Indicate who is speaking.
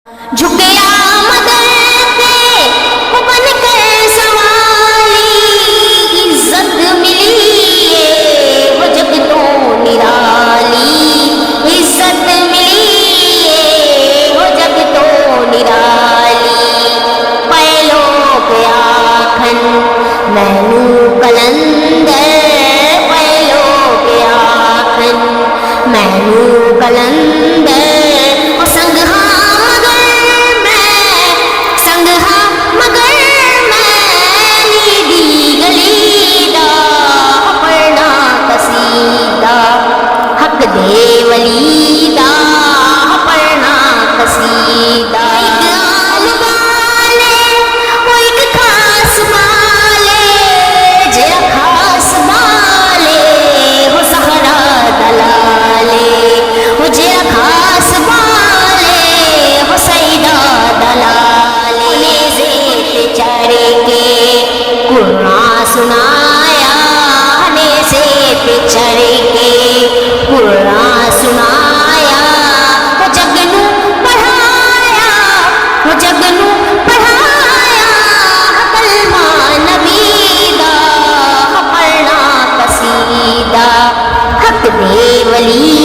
Speaker 1: झुकया mother पे वो बनकर सवाली, इज्जत मिली है वो जग तो निराली, इज्जत मिली है वो जग तो निराली। पहलो के आखन मैनू कलंदर, पहलो के आखन मैनू कलंदर, देवलीदा पढ़ना कसीदा। एक बाले वो एक खास बाले, जरा खास बाले हो सहरा दलाले, वो जरा खास बाले हो सईदा दलाले। नेज़े पे चढ़ के कुरान सुनाया, नेज़े पे चढ़ के कुरान सुनाया, वो जगनू पढ़ाया, वो जगनू पढ़ाया, कलमा नबीदा पढ़ना कसीदा। हक देवली